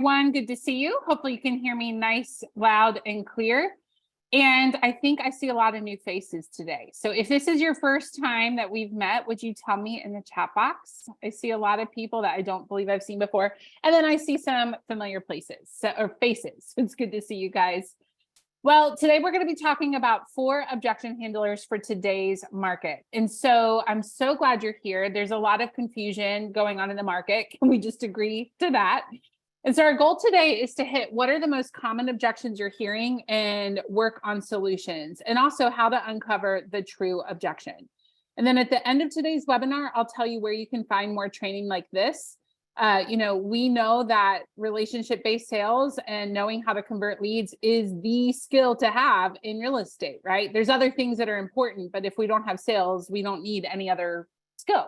One, good to see you. Hopefully you can hear me nice, loud, and clear. And I think I see a lot of new faces today. So if this is your first time that we've met, would you tell me in the chat box? I see a lot of people that I don't believe I've seen before. And then I see some familiar places or faces. It's good to see you guys. Well, today we're going to be talking about 4 objection handlers for today's market. And so I'm so glad you're here. There's a lot of confusion going on in the market. Can we just agree to that? And so our goal today is to hit what are the most common objections you're hearing and work on solutions, and also how to uncover the true objection. And then at the end of today's webinar, I'll tell you where you can find more training like this. We know that relationship-based sales and knowing how to convert leads is the skill to have in real estate, right? There's other things that are important, but if we don't have sales, we don't need any other skill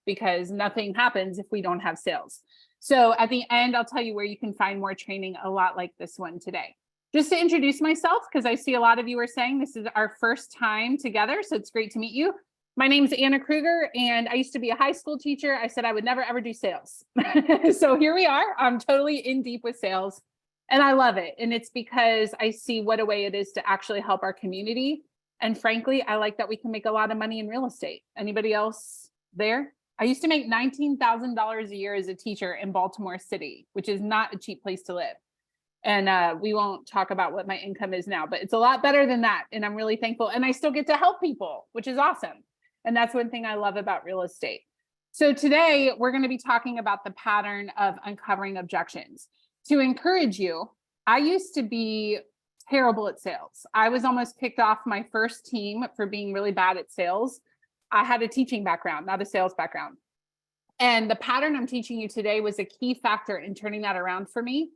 because nothing happens if we don't have sales. So at the end, I'll tell you where you can find more training a lot like this one today. Just to introduce myself, because I see a lot of you are saying this is our first time together, so it's great to meet you. My name is Anna Krueger, and I used to be a high school teacher. I said I would never, ever do sales. So here we are. I'm totally in deep with sales, and I love it. And it's because I see what a way it is to actually help our community. And frankly, I like that we can make a lot of money in real estate. Anybody else there? I used to make $19,000 a year as a teacher in Baltimore City, which is not a cheap place to live. And we won't talk about what my income is now, but it's a lot better than that. And I'm really thankful. And I still get to help people, which is awesome. And that's one thing I love about real estate. So today we're going to be talking about the pattern of uncovering objections. To encourage you, I used to be terrible at sales. I was almost kicked off my first team for being really bad at sales. I had a teaching background, not a sales background. And the pattern I'm teaching you today was a key factor in turning that around for me.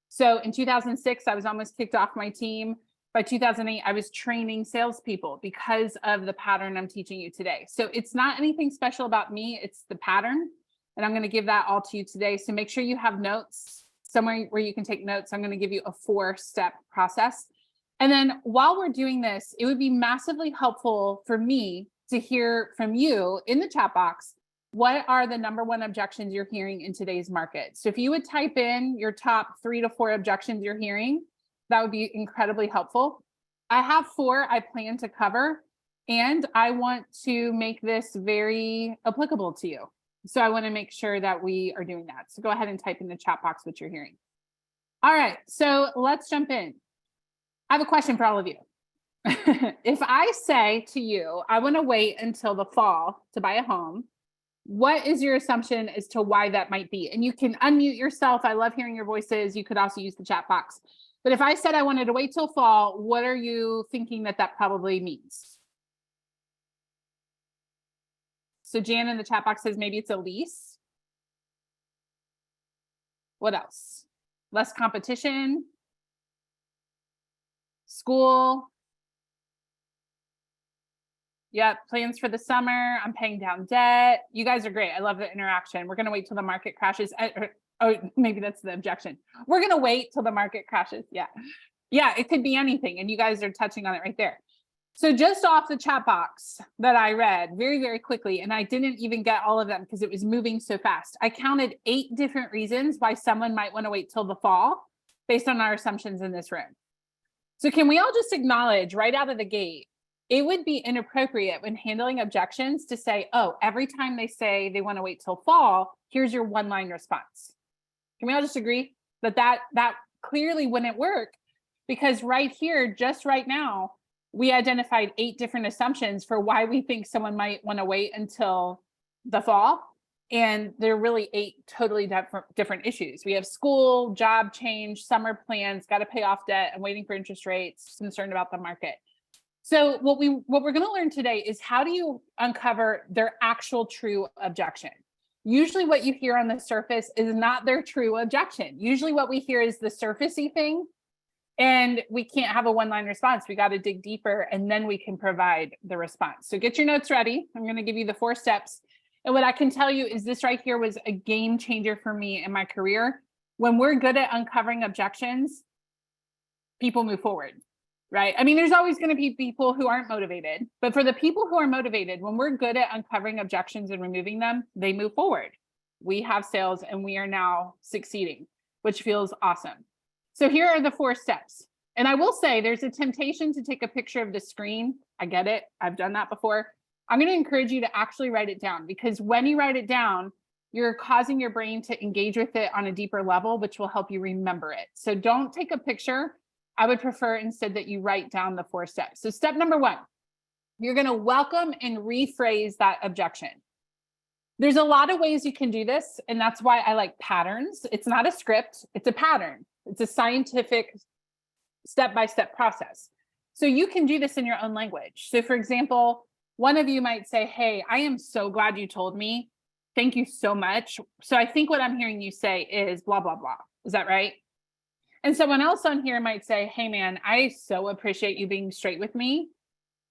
So in 2006, I was almost kicked off my team. By 2008, I was training salespeople because of the pattern I'm teaching you today. So it's not anything special about me, it's the pattern. And I'm going to give that all to you today. So make sure you have notes somewhere where you can take notes. I'm going to give you a 4-step process. And then while we're doing this, it would be massively helpful for me to hear from you in the chat box. What are the #1 objections you're hearing in today's market? So if you would type in your top 3 to 4 objections you're hearing, that would be incredibly helpful. I have 4 I plan to cover, and I want to make this very applicable to you. So I want to make sure that we are doing that. So go ahead and type in the chat box what you're hearing. All right, so let's jump in. I have a question for all of you. If I say to you, I want to wait until the fall to buy a home, what is your assumption as to why that might be? And you can unmute yourself. I love hearing your voices. You could also use the chat box. But if I said I wanted to wait till fall, what are you thinking that probably means? So Jan in the chat box says maybe it's a lease. What else? Less competition. School. Yeah, plans for the summer. I'm paying down debt. You guys are great. I love the interaction. We're going to wait till the market crashes. Oh, maybe that's the objection. We're going to wait till the market crashes. Yeah. Yeah, it could be anything. And you guys are touching on it right there. So just off the chat box that I read very, very quickly, and I didn't even get all of them because it was moving so fast. I counted 8 different reasons why someone might want to wait till the fall based on our assumptions in this room. So can we all just acknowledge right out of the gate, it would be inappropriate when handling objections to say, oh, every time they say they want to wait till fall, here's your 1-line response. Can we all just agree that that clearly wouldn't work? Because right here, just right now, we identified 8 different assumptions for why we think someone might want to wait until the fall. And they're really 8 totally different issues. We have school, job change, summer plans, got to pay off debt, and waiting for interest rates, concerned about the market. So what we're going to learn today is how do you uncover their actual true objection? Usually what you hear on the surface is not their true objection. Usually what we hear is the surfacey thing, and we can't have a 1-line response. We got to dig deeper, and then we can provide the response. So get your notes ready. I'm going to give you the 4 steps. And what I can tell you is this right here was a game changer for me in my career. When we're good at uncovering objections, people move forward. Right? I mean, there's always going to be people who aren't motivated, but for the people who are motivated, when we're good at uncovering objections and removing them, they move forward. We have sales and we are now succeeding. which feels awesome. So here are the 4 steps. And I will say there's a temptation to take a picture of the screen. I get it. I've done that before. I'm going to encourage you to actually write it down, because when you write it down, you're causing your brain to engage with it on a deeper level, which will help you remember it. So don't take a picture. I would prefer instead that you write down the 4 steps. So step number 1, you're going to welcome and rephrase that objection. There's a lot of ways you can do this, and that's why I like patterns. It's not a script, it's a pattern. It's a scientific step-by-step process. So you can do this in your own language. So for example, one of you might say, hey, I am so glad you told me. Thank you so much. So I think what I'm hearing you say is blah, blah, blah. Is that right? And someone else on here might say, hey man, I so appreciate you being straight with me.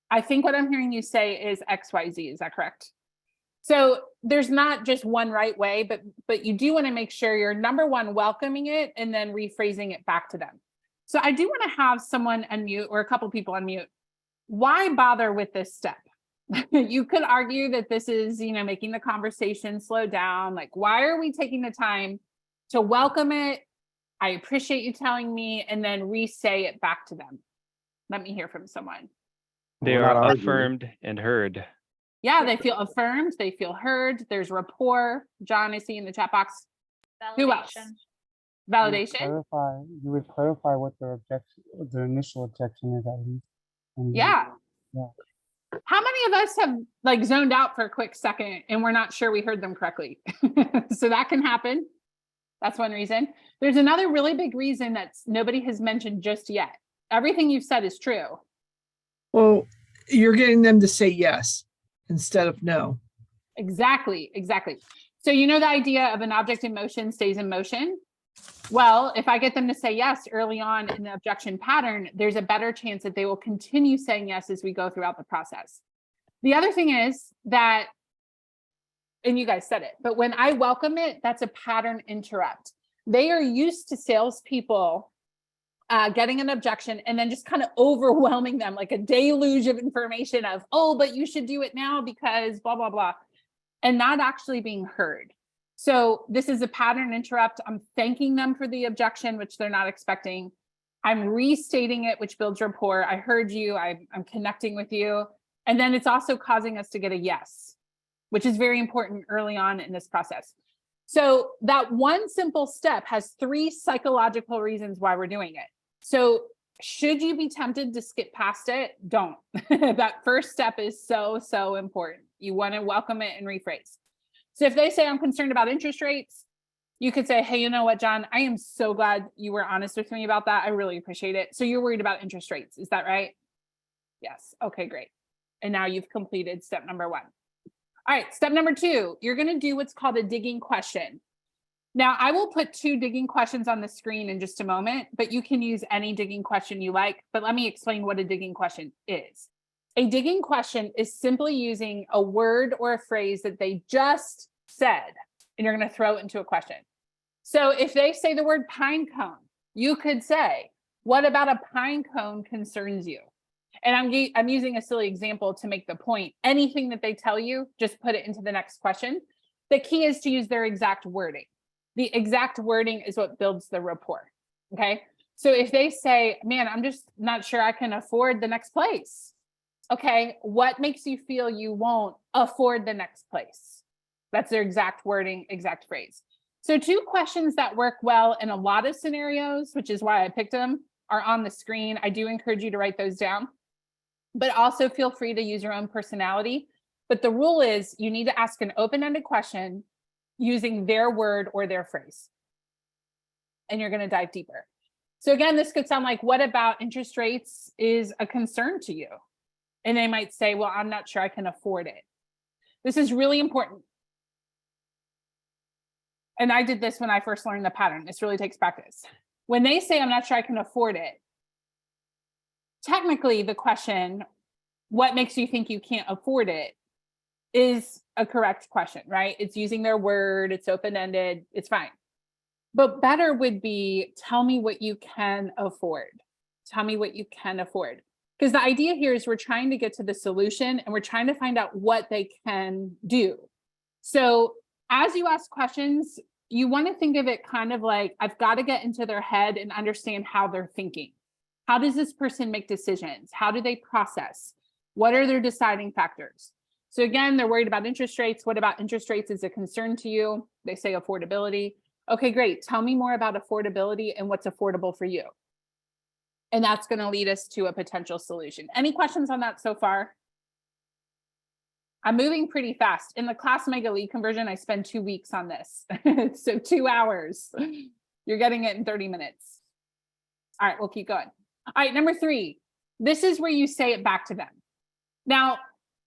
I think what I'm hearing you say is X, Y, Z. Is that correct? So there's not just one right way, but you do want to make sure you're, number 1, welcoming it and then rephrasing it back to them. So I do want to have someone unmute, or a couple people unmute. Why bother with this step? You could argue that this is, making the conversation slow down. Like, why are we taking the time to welcome it? I appreciate you telling me, and then re-say it back to them. Let me hear from someone. They are affirmed and heard. Yeah, they feel affirmed, they feel heard. There's rapport. John, I see in the chat box. Validation. Who else? Validation. You would clarify what their objection, their initial objection is at least. And Yeah. Yeah. How many of us have zoned out for a quick second and we're not sure we heard them correctly? So that can happen. That's one reason. There's another really big reason that nobody has mentioned just yet. Everything you've said is true. Well, you're getting them to say yes instead of no. Exactly. So the idea of an object in motion stays in motion. Well, if I get them to say yes early on in the objection pattern, there's a better chance that they will continue saying yes as we go throughout the process. The other thing is that, and you guys said it, but when I welcome it, that's a pattern interrupt. They are used to salespeople getting an objection and then just kind of overwhelming them like a deluge of information of, oh, but you should do it now because blah, blah, blah, and not actually being heard. So this is a pattern interrupt. I'm thanking them for the objection, which they're not expecting. I'm restating it, which builds rapport. I heard you, I'm connecting with you. And then it's also causing us to get a yes, which is very important early on in this process. So that one simple step has 3 psychological reasons why we're doing it. So should you be tempted to skip past it? Don't. That first step is so, so important. You want to welcome it and rephrase. So if they say, I'm concerned about interest rates, you could say, hey, you know what, John, I am so glad you were honest with me about that. I really appreciate it. So you're worried about interest rates. Is that right? Yes. Okay, great. And now you've completed step number 1. All right, step number 2, you're going to do what's called a digging question. Now, I will put 2 digging questions on the screen in just a moment, but you can use any digging question you like. But let me explain what a digging question is. A digging question is simply using a word or a phrase that they just said, and you're going to throw it into a question. So if they say the word pine cone, you could say, what about a pine cone concerns you? And I'm using a silly example to make the point. Anything that they tell you, just put it into the next question. The key is to use their exact wording. The exact wording is what builds the rapport. Okay. So if they say, man, I'm just not sure I can afford the next place. Okay. What makes you feel you won't afford the next place? That's their exact wording, exact phrase. So 2 questions that work well in a lot of scenarios, which is why I picked them, are on the screen. I do encourage you to write those down, but also feel free to use your own personality. But the rule is you need to ask an open-ended question using their word or their phrase. And you're going to dive deeper. So again, this could sound like, what about interest rates is a concern to you? And they might say, well, I'm not sure I can afford it. This is really important. And I did this when I first learned the pattern. This really takes practice. When they say, I'm not sure I can afford it, technically the question, what makes you think you can't afford it, is a correct question, right? It's using their word, it's open-ended, it's fine. But better would be, tell me what you can afford. Tell me what you can afford. Because the idea here is we're trying to get to the solution and we're trying to find out what they can do. So as you ask questions, you want to think of it kind of like, I've got to get into their head and understand how they're thinking. How does this person make decisions? How do they process? What are their deciding factors? So again, they're worried about interest rates. What about interest rates is a concern to you? They say affordability. Okay, great. Tell me more about affordability and what's affordable for you. And that's going to lead us to a potential solution. Any questions on that so far? I'm moving pretty fast. In the class mega lead conversion, I spend 2 weeks on this. So 2 hours. You're getting it in 30 minutes. All right, we'll keep going. All right, number 3. This is where you say it back to them. Now,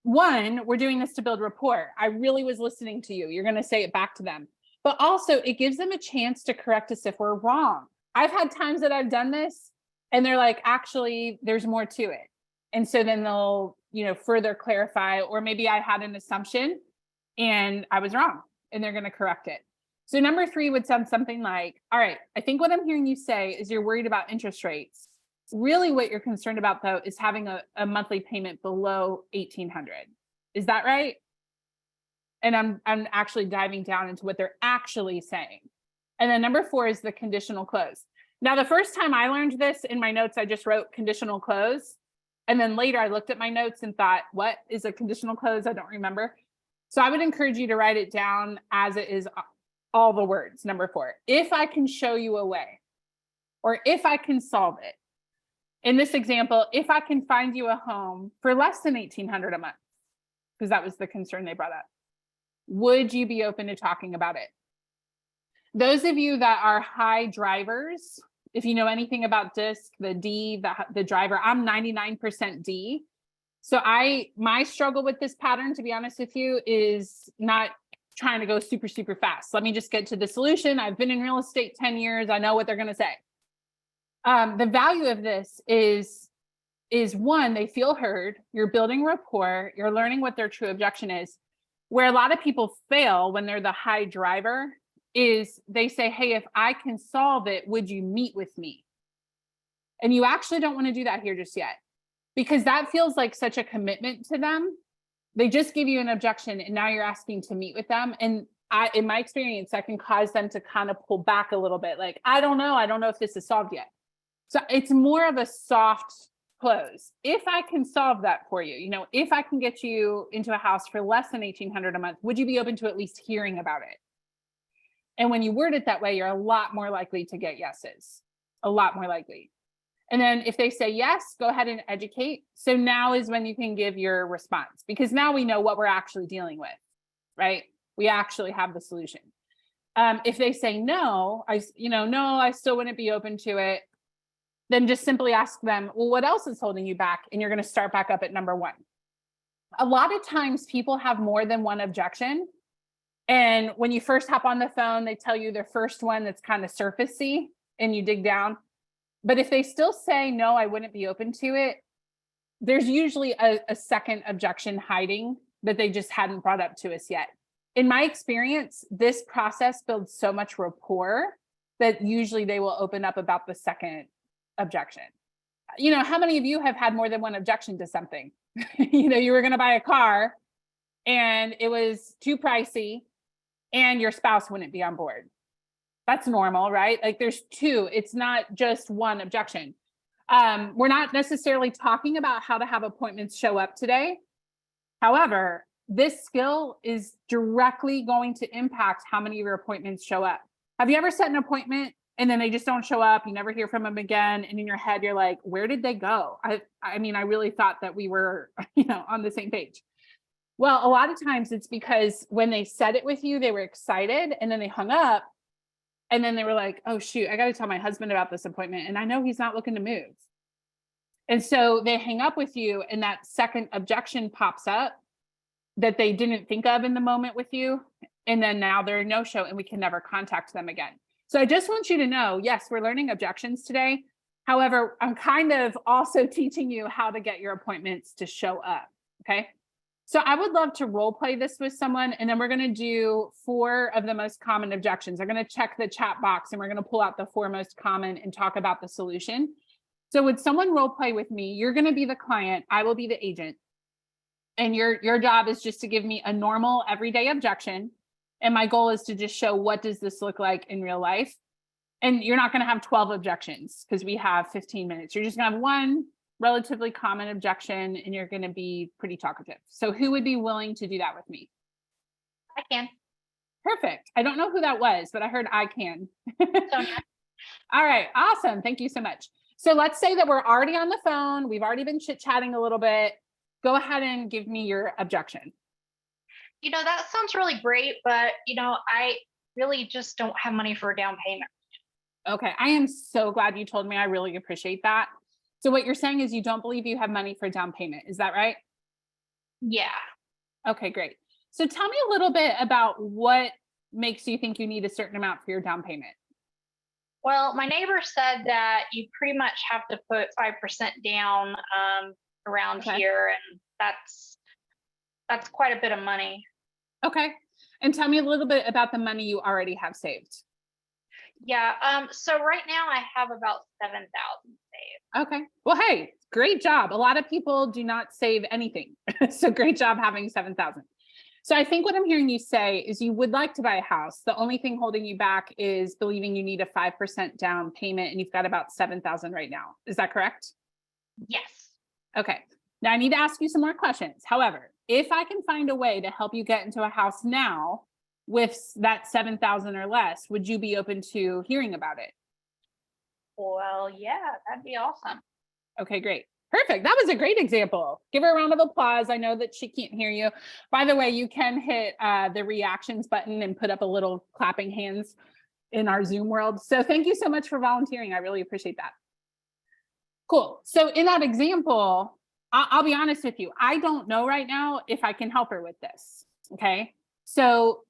1, we're doing this to build rapport. I really was listening to you. You're going to say it back to them. But also, it gives them a chance to correct us if we're wrong. I've had times that I've done this, and they're like, actually, there's more to it. And so then they'll, further clarify, or maybe I had an assumption and I was wrong, and they're going to correct it. So number 3 would sound something like, all right, I think what I'm hearing you say is you're worried about interest rates. Really what you're concerned about, though, is having a monthly payment below $1,800. Is that right? And I'm actually diving down into what they're actually saying. And then number 4 is the conditional close. Now, the first time I learned this in my notes, I just wrote conditional close. And then later I looked at my notes and thought, what is a conditional close? I don't remember. So I would encourage you to write it down as it is, all the words. Number 4, if I can show you a way, or if I can solve it. In this example, if I can find you a home for less than $1,800 a month, because that was the concern they brought up, would you be open to talking about it? Those of you that are high drivers, if you know anything about DISC, the D, the driver, I'm 99% D. So my struggle with this pattern, to be honest with you, is not trying to go super, super fast. Let me just get to the solution. I've been in real estate 10 years. I know what they're going to say. The value of this is 1, they feel heard. You're building rapport. You're learning what their true objection is. Where a lot of people fail when they're the high driver is they say, hey, if I can solve it, would you meet with me? And you actually don't want to do that here just yet, because that feels like such a commitment to them. They just give you an objection and now you're asking to meet with them. And in my experience, that can cause them to kind of pull back a little bit. Like, I don't know if this is solved yet. So it's more of a soft close. If I can solve that for you, if I can get you into a house for less than $1,800 a month, would you be open to at least hearing about it? And when you word it that way, you're a lot more likely to get yeses, a lot more likely. And then if they say yes, go ahead and educate. So now is when you can give your response, because now we know what we're actually dealing with, right? We actually have the solution. If they say no, I still wouldn't be open to it. Then just simply ask them, well, what else is holding you back? And you're going to start back up at number 1. A lot of times people have more than one objection. And when you first hop on the phone, they tell you their first one that's kind of surfacey and you dig down. But if they still say, no, I wouldn't be open to it, there's usually a second objection hiding that they just hadn't brought up to us yet. In my experience, this process builds so much rapport that usually they will open up about the second objection. How many of you have had more than one objection to something? You were going to buy a car and it was too pricey and your spouse wouldn't be on board. That's normal, right? Like there's 2, it's not just one objection. We're not necessarily talking about how to have appointments show up today. However, this skill is directly going to impact how many of your appointments show up. Have you ever set an appointment and then they just don't show up? You never hear from them again. And in your head, you're like, where did they go? I really thought that we were, on the same page. Well, a lot of times it's because when they said it with you, they were excited and then they hung up and then they were like, oh shoot, I got to tell my husband about this appointment. And I know he's not looking to move. And so they hang up with you and that second objection pops up that they didn't think of in the moment with you. And then now they're a no-show and we can never contact them again. So I just want you to know, yes, we're learning objections today. However, I'm kind of also teaching you how to get your appointments to show up, okay? So I would love to role play this with someone, and then we're going to do 4 of the most common objections. I'm going to check the chat box and we're going to pull out the 4 most common and talk about the solution. So would someone role play with me? You're going to be the client. I will be the agent. And your job is just to give me a normal everyday objection. And my goal is to just show what does this look like in real life. And you're not going to have 12 objections because we have 15 minutes. You're just going to have one relatively common objection and you're going to be pretty talkative. So who would be willing to do that with me? I can. Perfect. I don't know who that was, but I heard I can. Sonia. All right. Awesome. Thank you so much. So let's say that we're already on the phone. We've already been chit-chatting a little bit. Go ahead and give me your objection. That sounds really great, but, I really just don't have money for a down payment. Okay. I am so glad you told me. I really appreciate that. So what you're saying is you don't believe you have money for down payment. Is that right? Yeah. Okay, great. So tell me a little bit about what makes you think you need a certain amount for your down payment. Well, my neighbor said that you pretty much have to put 5% down around Okay. here, and that's quite a bit of money. Okay. And tell me a little bit about the money you already have saved. Yeah. So right now I have about 7,000 saved. Okay. Well, hey, great job. A lot of people do not save anything. So great job having 7,000. So I think what I'm hearing you say is you would like to buy a house. The only thing holding you back is believing you need a 5% down payment and you've got about 7,000 right now. Is that correct? Yes. Okay. Now I need to ask you some more questions. However, if I can find a way to help you get into a house now with that 7,000 or less, would you be open to hearing about it? Well, yeah, that'd be awesome. Okay, great. Perfect. That was a great example. Give her a round of applause. I know that she can't hear you. By the way, you can hit the reactions button and put up a little clapping hands in our Zoom world. So thank you so much for volunteering. I really appreciate that. Cool. So in that example, I'll be honest with you. I don't know right now if I can help her with this. Okay. So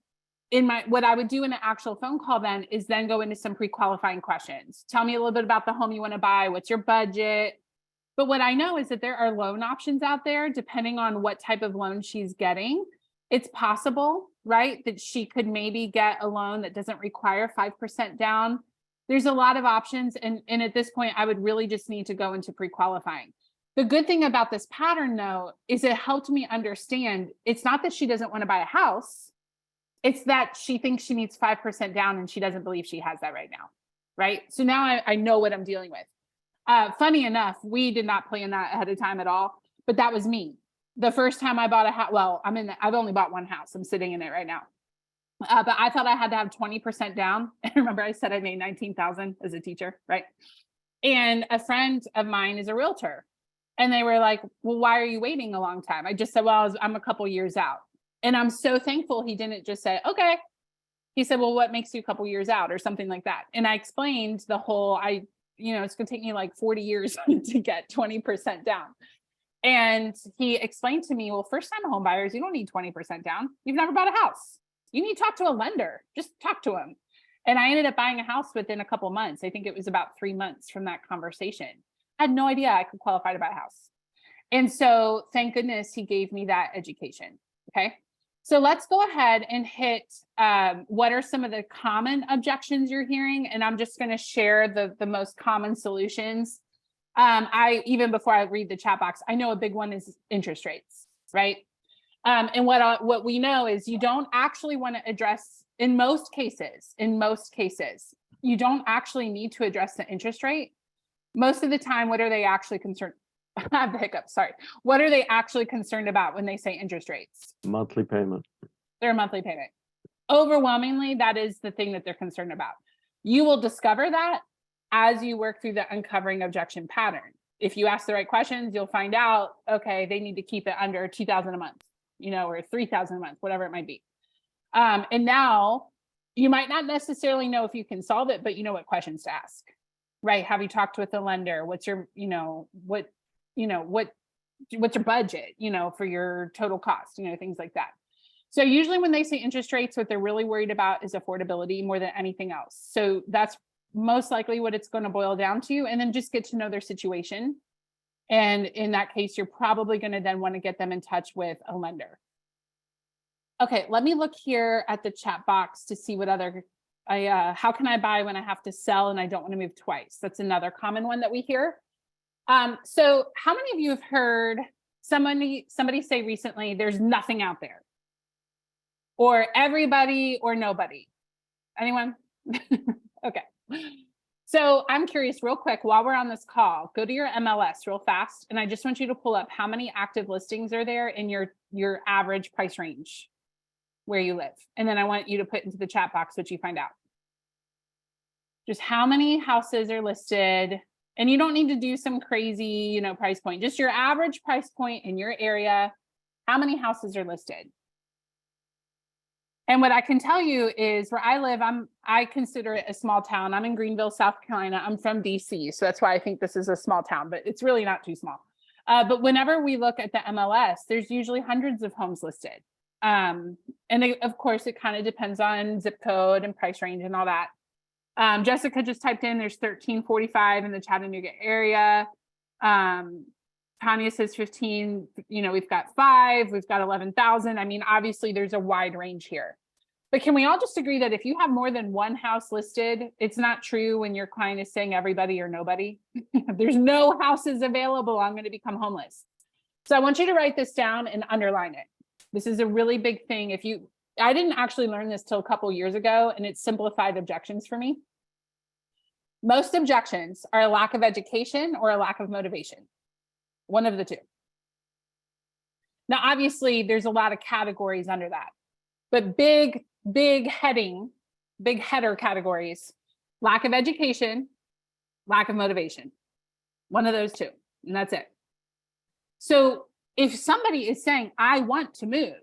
what I would do in an actual phone call then is then go into some pre-qualifying questions. Tell me a little bit about the home you want to buy. What's your budget? But what I know is that there are loan options out there, depending on what type of loan she's getting. It's possible, right, that she could maybe get a loan that doesn't require 5% down. There's a lot of options. And at this point, I would really just need to go into pre-qualifying. The good thing about this pattern, though, is it helped me understand it's not that she doesn't want to buy a house. It's that she thinks she needs 5% down and she doesn't believe she has that right now, right? So now I know what I'm dealing with. Funny enough, we did not plan that ahead of time at all, but that was me. The first time I bought a house, well, I've only bought one house. I'm sitting in it right now. But I thought I had to have 20% down. And remember, I said I made 19,000 as a teacher, right? And a friend of mine is a realtor. And they were like, well, why are you waiting a long time? I just said, well, I'm a couple years out. And I'm so thankful he didn't just say, okay. He said, well, what makes you a couple years out or something like that? And I explained the whole, it's going to take me like 40 years to get 20% down. And he explained to me, well, first time home buyers, you don't need 20% down. You've never bought a house. You need to talk to a lender. Just talk to him. And I ended up buying a house within a couple months. I think it was about 3 months from that conversation. I had no idea I could qualify to buy a house. And so thank goodness he gave me that education. Okay. So let's go ahead and hit what are some of the common objections you're hearing? And I'm just going to share the most common solutions. Even before I read the chat box, I know a big one is interest rates, right? And what we know is you don't actually want to address, in most cases, you don't actually need to address the interest rate. Most of the time, what are they actually concerned? I have the hiccup, sorry. What are they actually concerned about when they say interest rates? Monthly payment. Their monthly payment. Overwhelmingly, that is the thing that they're concerned about. You will discover that as you work through the uncovering objection pattern. If you ask the right questions, you'll find out, okay, they need to keep it under 2,000 a month, or 3,000 a month, whatever it might be. And now you might not necessarily know if you can solve it, but you know what questions to ask, right? Have you talked with the lender? What's your, what's your budget, for your total cost, things like that. So usually when they say interest rates, what they're really worried about is affordability more than anything else. So that's most likely what it's going to boil down to. And then just get to know their situation. And in that case, you're probably going to then want to get them in touch with a lender. Okay, let me look here at the chat box to see what other, how can I buy when I have to sell and I don't want to move twice? That's another common one that we hear. So how many of you have heard somebody say recently, there's nothing out there? or everybody or nobody? Anyone? Okay. So I'm curious real quick, while we're on this call, go to your MLS real fast. And I just want you to pull up how many active listings are there in your average price range where you live. And then I want you to put into the chat box what you find out. Just how many houses are listed. And you don't need to do some crazy, price point, just your average price point in your area. How many houses are listed? And what I can tell you is where I live, I consider it a small town. I'm in Greenville, South Carolina. I'm from DC. So that's why I think this is a small town, but it's really not too small. But whenever we look at the MLS, there's usually hundreds of homes listed. And of course, it kind of depends on zip code and price range and all that. Jessica just typed in, there's 1345 in the Chattanooga area. Tanya says 15, we've got 5, we've got 11,000. I mean, obviously there's a wide range here, but can we all just agree that if you have more than one house listed, it's not true when your client is saying everybody or nobody? There's no houses available, I'm going to become homeless. So I want you to write this down and underline it. This is a really big thing. I didn't actually learn this till a couple years ago, and it simplified objections for me. Most objections are a lack of education or a lack of motivation. One of the two. Now, obviously, there's a lot of categories under that, but big header categories: lack of education, lack of motivation. One of those two, and that's it. So if somebody is saying, I want to move,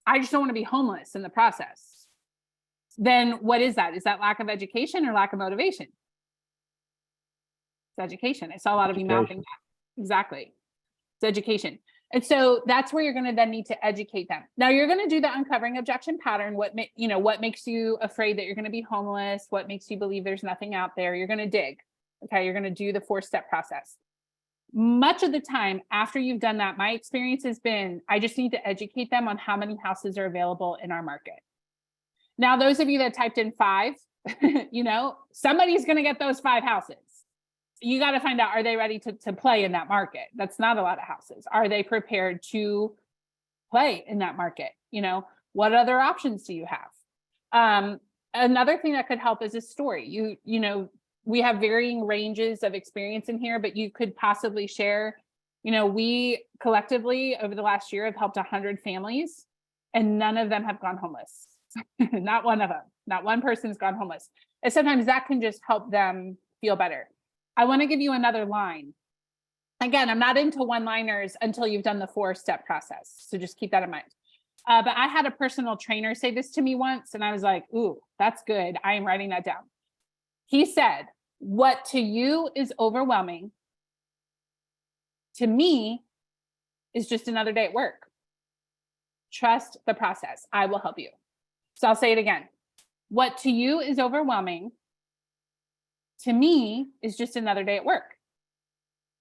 I just don't want to be homeless in the process, then what is that? Is that lack of education or lack of motivation? It's education. I saw a lot of you mouthing that. Exactly. It's education. And so that's where you're going to then need to educate them. Now you're going to do the uncovering objection pattern. What makes you afraid that you're going to be homeless? What makes you believe there's nothing out there? You're going to dig. Okay. You're going to do the 4-step process. Much of the time after you've done that, my experience has been, I just need to educate them on how many houses are available in our market. Now, those of you that typed in 5, somebody's going to get those 5 houses. You got to find out, are they ready to play in that market? That's not a lot of houses. Are they prepared to play in that market? What other options do you have? Another thing that could help is a story. We have varying ranges of experience in here, but you could possibly share, we collectively over the last year have helped 100 families and none of them have gone homeless. Not one of them, not one person's gone homeless. And sometimes that can just help them feel better. I want to give you another line. Again, I'm not into one-liners until you've done the 4-step process. So just keep that in mind. But I had a personal trainer say this to me once, and I was like, ooh, that's good. I am writing that down. He said, what to you is overwhelming, to me is just another day at work. Trust the process. I will help you. So I'll say it again. What to you is overwhelming, to me is just another day at work.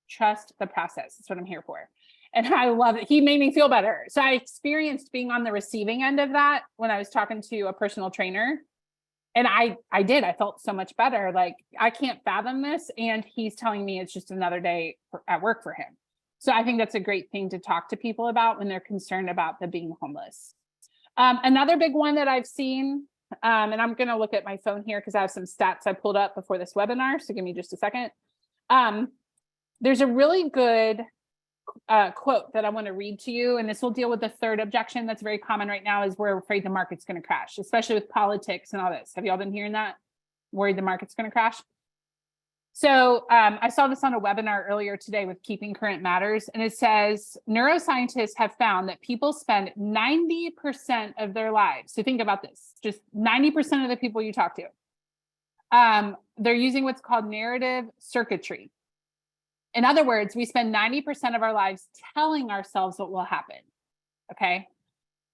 Trust the process. That's what I'm here for. And I love it. He made me feel better. So I experienced being on the receiving end of that when I was talking to a personal trainer. And I felt so much better. Like, I can't fathom this. And he's telling me it's just another day at work for him. So I think that's a great thing to talk to people about when they're concerned about the being homeless. Another big one that I've seen, and I'm going to look at my phone here because I have some stats I pulled up before this webinar. So give me just a second. There's a really good quote that I want to read to you, and this will deal with the third objection that's very common right now, is we're afraid the market's going to crash, especially with politics and all this. Have you all been hearing that? Worried the market's going to crash? So I saw this on a webinar earlier today with Keeping Current Matters, and it says neuroscientists have found that people spend 90% of their lives. So think about this, just 90% of the people you talk to, they're using what's called narrative circuitry. In other words, we spend 90% of our lives telling ourselves what will happen. Okay.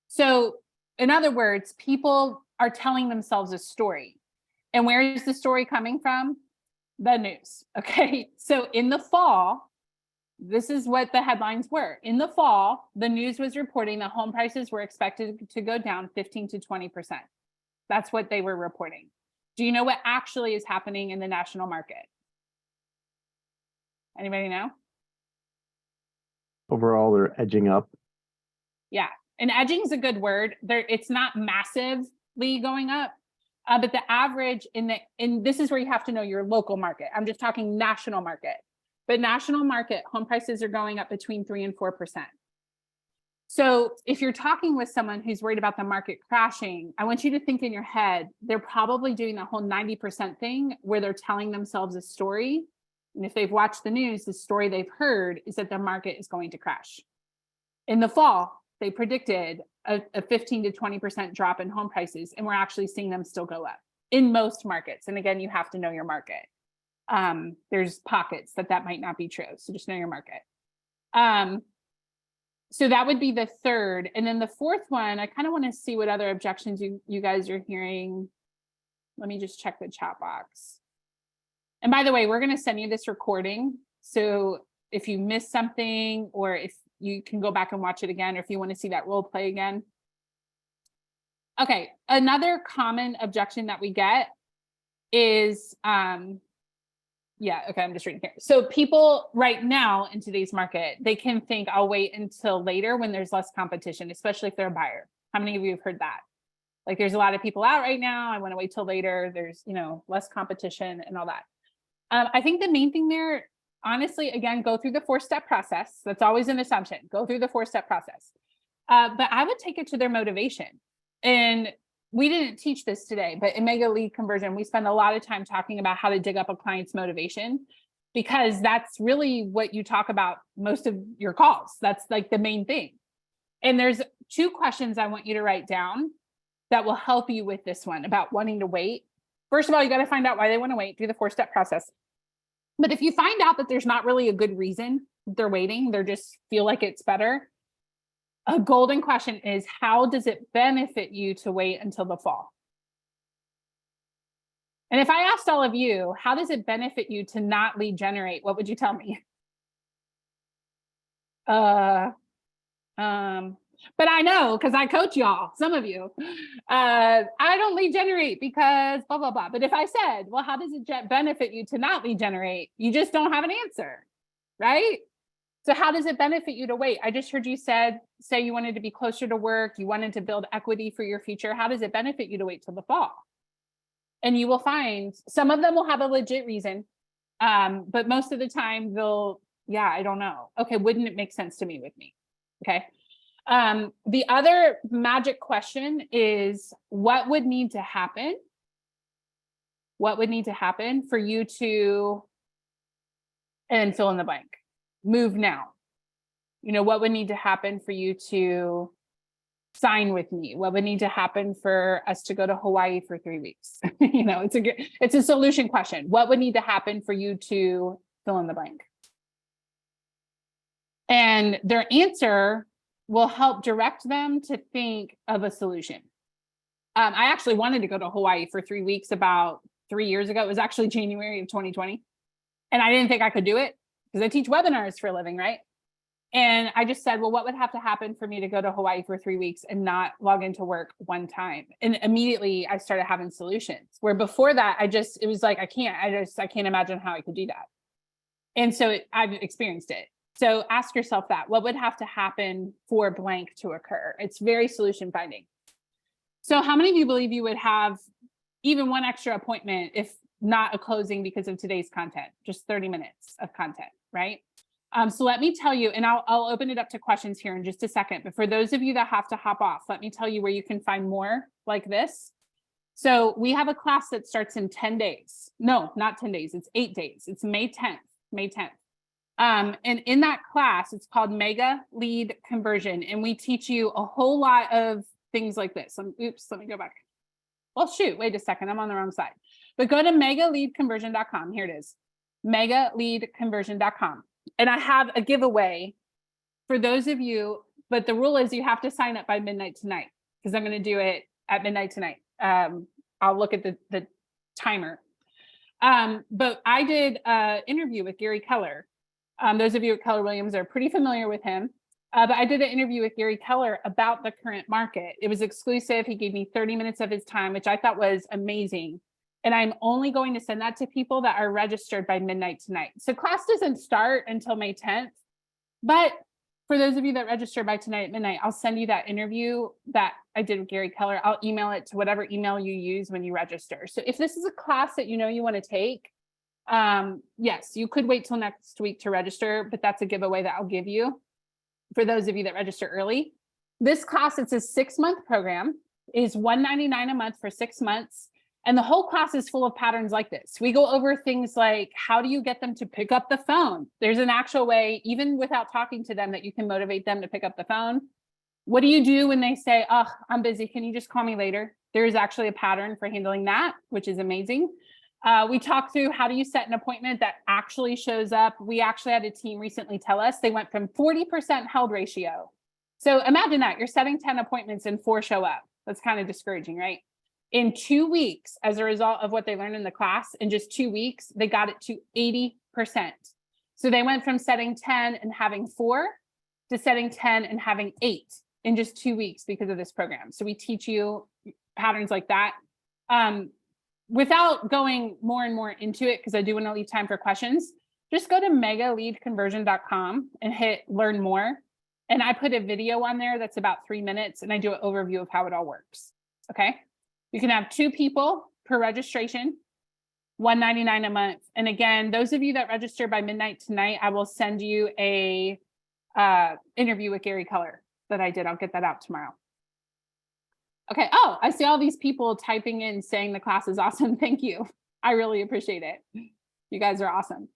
So in other words, people are telling themselves a story. And where is the story coming from? The news. Okay. So in the fall, this is what the headlines were. In the fall, the news was reporting that home prices were expected to go down 15 to 20%. That's what they were reporting. Do you know what actually is happening in the national market? Anybody know? Overall, they're edging up. Yeah, And edging is a good word. It's not massively going up, but the average and this is where you have to know your local market. I'm just talking national market, but national market home prices are going up between 3 and 4%. So if you're talking with someone who's worried about the market crashing, I want you to think in your head, they're probably doing the whole 90% thing where they're telling themselves a story. And if they've watched the news, the story they've heard is that the market is going to crash. In the fall, they predicted a 15 to 20% drop in home prices, and we're actually seeing them still go up in most markets. And again, you have to know your market. There's pockets that might not be true. So just know your market. So that would be the third. And then the fourth one, I kind of want to see what other objections you guys are hearing. Let me just check the chat box. And by the way, we're going to send you this recording. So if you missed something, or if you can go back and watch it again, or if you want to see that role play again. Okay, another common objection that we get is, I'm just reading here. So people right now in today's market, they can think I'll wait until later when there's less competition, especially if they're a buyer. How many of you have heard that? Like, there's a lot of people out right now. I want to wait till later. There's, less competition and all that. I think the main thing there, honestly, again, go through the 4-step process. That's always an assumption. Go through the 4-step process. But I would take it to their motivation. And we didn't teach this today, but in Mega Lead Conversion, we spend a lot of time talking about how to dig up a client's motivation, because that's really what you talk about most of your calls. That's like the main thing. And there's 2 questions I want you to write down that will help you with this one about wanting to wait. First of all, you got to find out why they want to wait, do the 4-step process. But if you find out that there's not really a good reason they're waiting, they just feel like it's better, a golden question is, how does it benefit you to wait until the fall? And if I asked all of you, how does it benefit you to not lead generate, what would you tell me? But I know, because I coach y'all, some of you, I don't lead generate because blah, blah, blah. But if I said, well, how does it benefit you to not lead generate? You just don't have an answer, right? So how does it benefit you to wait? I just heard you say you wanted to be closer to work. You wanted to build equity for your future. How does it benefit you to wait till the fall? And you will find some of them will have a legit reason. But most of the time I don't know. Okay, wouldn't it make sense to me with me? Okay. The other magic question is, what would need to happen? What would need to happen for you to, and fill in the blank, move now? What would need to happen for you to sign with me? What would need to happen for us to go to Hawaii for 3 weeks? It's a solution question. What would need to happen for you to fill in the blank? And their answer will help direct them to think of a solution. I actually wanted to go to Hawaii for 3 weeks about 3 years ago. It was actually January of 2020. And I didn't think I could do it because I teach webinars for a living, right? And I just said, well, what would have to happen for me to go to Hawaii for 3 weeks and not log into work one time? And immediately I started having solutions, where before that, it was like, I can't imagine how I could do that. And so I've experienced it. So ask yourself that, what would have to happen for blank to occur? It's very solution finding. So how many of you believe you would have even one extra appointment if not a closing because of today's content, just 30 minutes of content, right? So let me tell you, and I'll open it up to questions here in just a second, but for those of you that have to hop off, let me tell you where you can find more like this. So we have a class that starts in 10 days. No, not 10 days, it's 8 days. It's May 10th. And in that class, it's called Mega Lead Conversion. And we teach you a whole lot of things like this. Oops, let me go back. Well, shoot, wait a second, I'm on the wrong side. But go to megaleadconversion.com. Here it is, megaleadconversion.com. And I have a giveaway for those of you, but the rule is you have to sign up by midnight tonight, because I'm going to do it at midnight tonight. I'll look at the timer. But I did an interview with Gary Keller. Those of you at Keller Williams are pretty familiar with him. But I did an interview with Gary Keller about the current market. It was exclusive. He gave me 30 minutes of his time, which I thought was amazing. And I'm only going to send that to people that are registered by midnight tonight. So class doesn't start until May 10th, but for those of you that register by tonight at midnight, I'll send you that interview that I did with Gary Keller. I'll email it to whatever email you use when you register. So if this is a class that you know you want to take, yes, you could wait till next week to register, but that's a giveaway that I'll give you for those of you that register early. This class, it's a 6-month program, is $199 a month for 6 months. And the whole class is full of patterns like this. We go over things like, how do you get them to pick up the phone? There's an actual way, even without talking to them, that you can motivate them to pick up the phone. What do you do when they say, oh, I'm busy, can you just call me later? There is actually a pattern for handling that, which is amazing. We talk through how do you set an appointment that actually shows up. We actually had a team recently tell us they went from 40% held ratio. So imagine that, you're setting 10 appointments and 4 show up. That's kind of discouraging, right? In 2 weeks, as a result of what they learned in the class, in just 2 weeks, they got it to 80%. So they went from setting 10 and having 4 to setting 10 and having 8 in just 2 weeks because of this program. So we teach you patterns like that. Without going more and more into it, because I do want to leave time for questions, just go to megaleadconversion.com and hit learn more. And I put a video on there that's about 3 minutes, and I do an overview of how it all works. Okay. You can have 2 people per registration, $199 a month. And again, those of you that register by midnight tonight, I will send you a interview with Gary Keller that I did. I'll get that out tomorrow. Okay. Oh, I see all these people typing in saying the class is awesome. Thank you. I really appreciate it. You guys are awesome.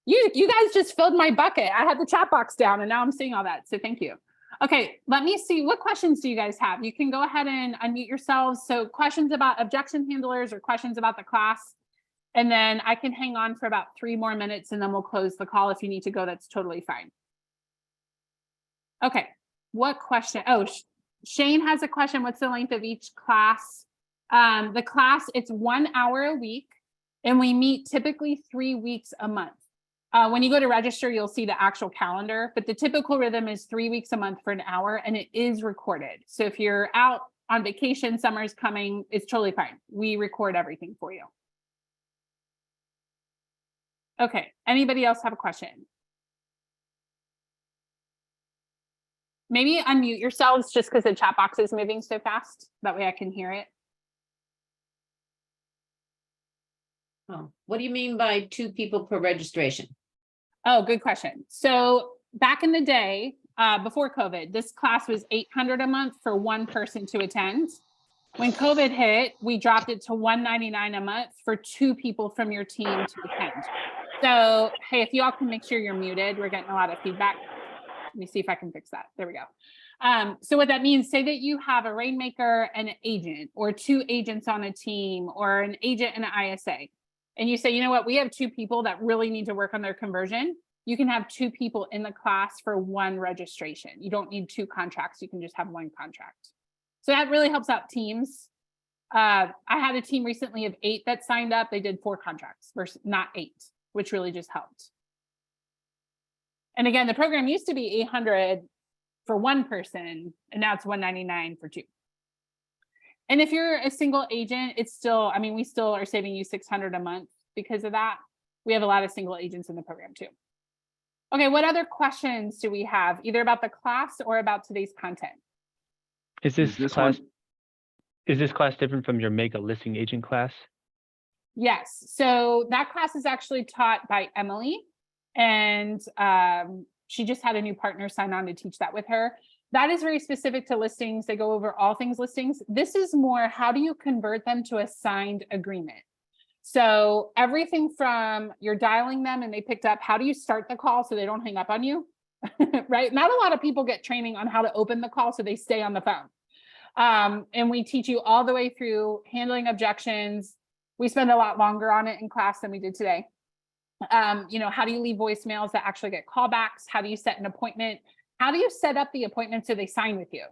You guys just filled my bucket. I had the chat box down and now I'm seeing all that. So thank you. Okay, let me see. What questions do you guys have? You can go ahead and unmute yourselves. So questions about objection handlers or questions about the class. And then I can hang on for about 3 more minutes and then we'll close the call. If you need to go, that's totally fine. Okay, what question? Oh, Shane has a question. What's the length of each class? The class, it's 1 hour a week and we meet typically 3 weeks a month. When you go to register, you'll see the actual calendar, but the typical rhythm is 3 weeks a month for an hour and it is recorded. So if you're out on vacation, summer's coming, it's totally fine. We record everything for you. Okay, anybody else have a question? Maybe unmute yourselves just because the chat box is moving so fast. That way I can hear it. Oh, what do you mean by 2 people per registration? Oh, good question. So back in the day, before COVID, this class was $800 a month for 1 person to attend. When COVID hit, we dropped it to $199 a month for 2 people from your team to attend. So, hey, if you all can make sure you're muted, we're getting a lot of feedback. Let me see if I can fix that. There we go. So what that means, say that you have a rainmaker and an agent or 2 agents on a team or an agent and an ISA. And you say, you know what, we have 2 people that really need to work on their conversion. You can have 2 people in the class for 1 registration. You don't need 2 contracts. You can just have 1 contract. So that really helps out teams. I had a team recently of 8 that signed up. They did 4 contracts versus not 8, which really just helped. And again, the program used to be $800 for 1 person, and now it's $199 for 2. And if you're a single agent, it's still, I mean, we still are saving you $600 a month because of that. We have a lot of single agents in the program too. Okay, what other questions do we have, either about the class or about today's content? Is this class different from your mega listing agent class? Yes, so that class is actually taught by Emily, and she just had a new partner sign on to teach that with her. That is very specific to listings. They go over all things listings. This is more, how do you convert them to a signed agreement? So everything from you're dialing them and they picked up, how do you start the call so they don't hang up on you, right? Not a lot of people get training on how to open the call so they stay on the phone. And we teach you all the way through handling objections. We spend a lot longer on it in class than we did today. You know, how do you leave voicemails that actually get callbacks? How do you set an appointment? How do you set up the appointment so they sign with you?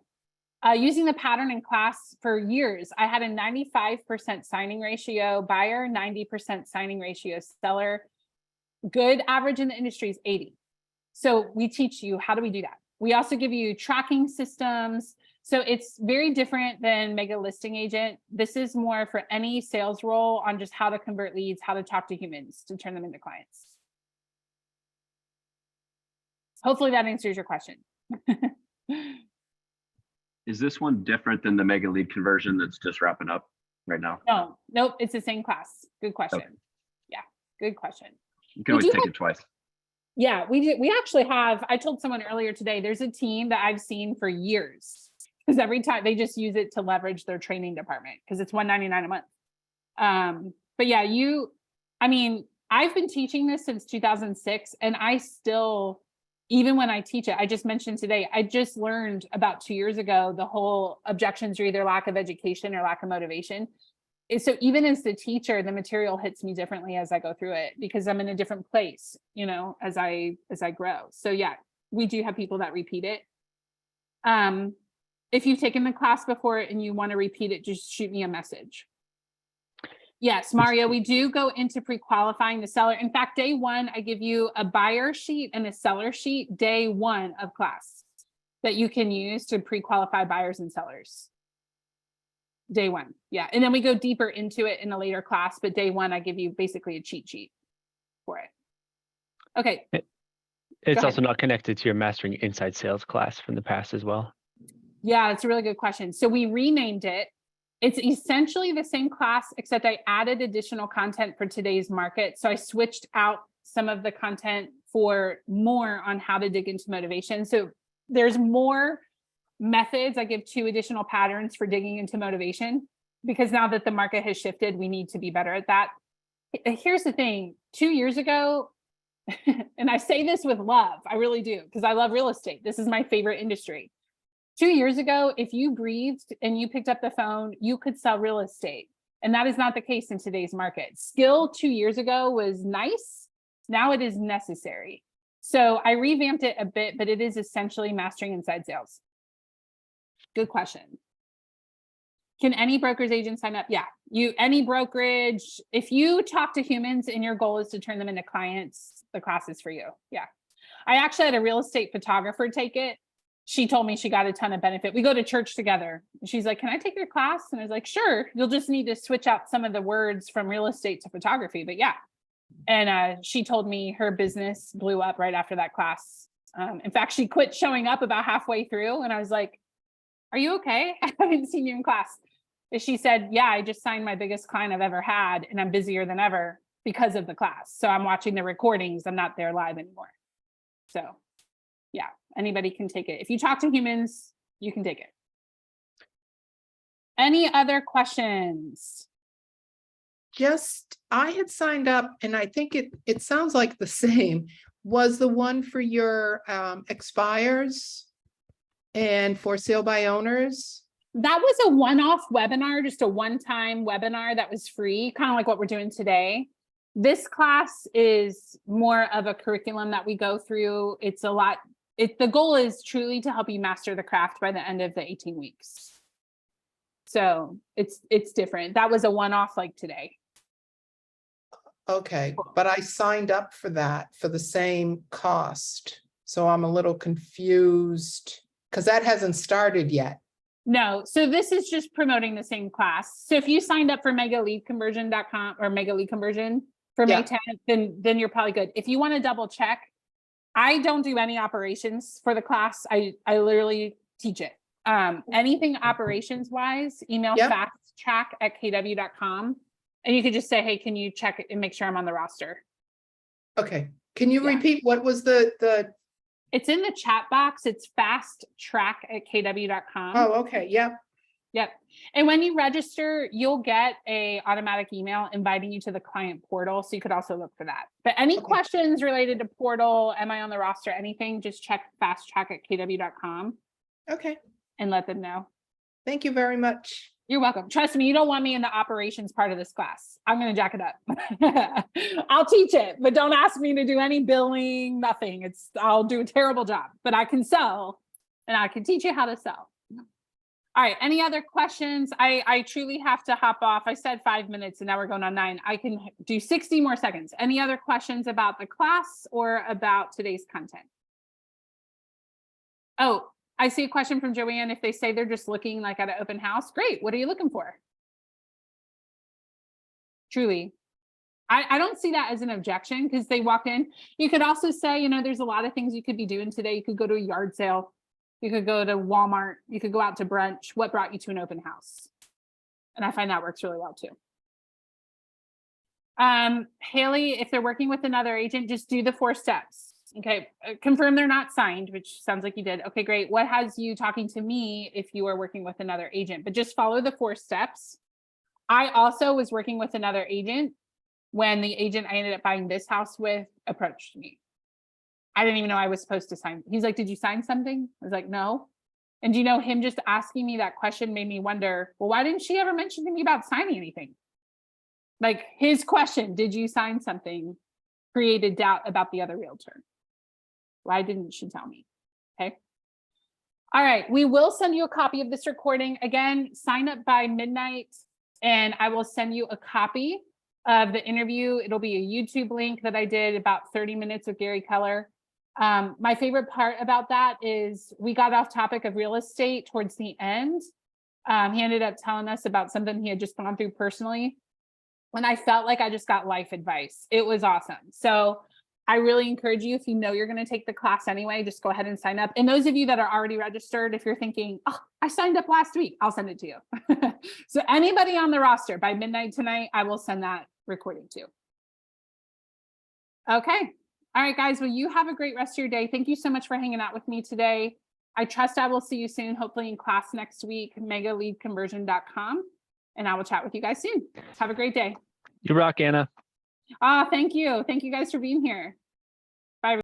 Using the pattern in class for years, I had a 95% signing ratio buyer, 90% signing ratio seller. Good average in the industry is 80. So we teach you, how do we do that? We also give you tracking systems. So it's very different than Mega Listing Agent. This is more for any sales role on just how to convert leads, how to talk to humans to turn them into clients. Hopefully that answers your question. Is this one different than the mega lead conversion that's just wrapping up right now? No, nope, it's the same class. Good question. Okay. Yeah, good question. You can We always do take have- it twice. Yeah, we actually have, I told someone earlier today, there's a team that I've seen for years because every time they just use it to leverage their training department because it's $199 a month. But yeah, I mean, I've been teaching this since 2006 and I still, even when I teach it, I just mentioned today, I just learned about 2 years ago, the whole objections are either lack of education or lack of motivation. So even as the teacher, the material hits me differently as I go through it because I'm in a different place, you know, as I grow. So yeah, we do have people that repeat it. If you've taken the class before and you want to repeat it, just shoot me a message. Yes, Mario, we do go into pre-qualifying the seller. In fact, day one, I give you a buyer sheet and a seller sheet, day one of class that you can use to pre-qualify buyers and sellers. Day one. Yeah. And then we go deeper into it in a later class, but day one, I give you basically a cheat sheet for it. Okay. It's Go also not connected to your Mastering Inside Sales class from the past as well. Yeah, it's a really good question. So we renamed it. It's essentially the same class, except I added additional content for today's market. So I switched out some of the content for more on how to dig into motivation. So there's more methods. I give 2 additional patterns for digging into motivation because now that the market has shifted, we need to be better at that. Here's the thing, 2 years ago, and I say this with love, I really do, because I love real estate. This is my favorite industry. 2 years ago, if you breathed and you picked up the phone, you could sell real estate. And that is not the case in today's market. Skill 2 years ago was nice. Now it is necessary. So I revamped it a bit, but it is essentially mastering inside sales. Good question. Can any brokerage agent sign up? Yeah, any brokerage, if you talk to humans and your goal is to turn them into clients, the class is for you. Yeah. I actually had a real estate photographer take it. She told me she got a ton of benefit. We go to church together. She's like, can I take your class? And I was like, sure. You'll just need to switch out some of the words from real estate to photography, but yeah. And she told me her business blew up right after that class. In fact, she quit showing up about halfway through. And I was like, are you okay? I haven't seen you in class. And she said, yeah, I just signed my biggest client I've ever had and I'm busier than ever because of the class. So I'm watching the recordings. I'm not there live anymore. So yeah, anybody can take it. If you talk to humans, you can take it. Any other questions? Just, I had signed up and I think it sounds like the same. Was the one for your expires and for sale by owners? That was a one-off webinar, just a one-time webinar that was free, kind of like what we're doing today. This class is more of a curriculum that we go through. It's a lot. The goal is truly to help you master the craft by the end of the 18 weeks. So it's different. That was a one-off like today. Okay, but I signed up for that for the same cost. So I'm a little confused because that hasn't started yet. No, so this is just promoting the same class. So if you signed up for megaleadconversion.com or Mega Lead Conversion for May 10th, then you're probably good. If you want to double check, I don't do any operations for the class. I literally teach it. Anything operations wise, email fasttrack@kw.com. And you could just say, hey, can you check it and make sure I'm on the roster? Okay, can you Yeah. repeat what was the? It's in the chat box. It's fasttrack@kw.com. Oh, okay, yeah. Yep. And when you register, you'll get a automatic email inviting you to the client portal. So you could also look for that. But any questions related to portal, am I on the roster, anything, just check fasttrack@kw.com. Okay, and let them know. thank you very much. You're welcome. Trust me, you don't want me in the operations part of this class. I'm going to jack it up. I'll teach it, but don't ask me to do any billing, nothing. I'll do a terrible job, but I can sell and I can teach you how to sell. All right. Any other questions? I truly have to hop off. I said 5 minutes and now we're going on 9. I can do 60 more seconds. Any other questions about the class or about today's content? Oh, I see a question from Joanne. If they say they're just looking like at an open house, great. What are you looking for? Truly. I don't see that as an objection because they walk in. You could also say, you know, there's a lot of things you could be doing today. You could go to a yard sale. You could go to Walmart. You could go out to brunch. What brought you to an open house? And I find that works really well too. Haley, if they're working with another agent, just do the 4 steps. Okay. Confirm they're not signed, which sounds like you did. Okay, great. What has you talking to me if you are working with another agent? But just follow the 4 steps. I also was working with another agent when the agent I ended up buying this house with approached me. I didn't even know I was supposed to sign. He's like, did you sign something? I was like, no. And you know, him just asking me that question made me wonder, well, why didn't she ever mention to me about signing anything? Like his question, did you sign something, created doubt about the other realtor. Why didn't she tell me? Okay. All right. We will send you a copy of this recording. Again, sign up by midnight and I will send you a copy of the interview. It'll be a YouTube link that I did about 30 minutes with Gary Keller. My favorite part about that is we got off topic of real estate towards the end. He ended up telling us about something he had just gone through personally. When I felt like I just got life advice. It was awesome. So I really encourage you, if you know you're going to take the class anyway, just go ahead and sign up. And those of you that are already registered, if you're thinking, oh, I signed up last week, I'll send it to you. So anybody on the roster by midnight tonight, I will send that recording to. Okay. All right, guys. Well, you have a great rest of your day. Thank you so much for hanging out with me today. I trust I will see you soon, hopefully in class next week, megaleadconversion.com. And I will chat with you guys soon. Have a great day. You rock, Anna. Thank you. Thank you guys for being here.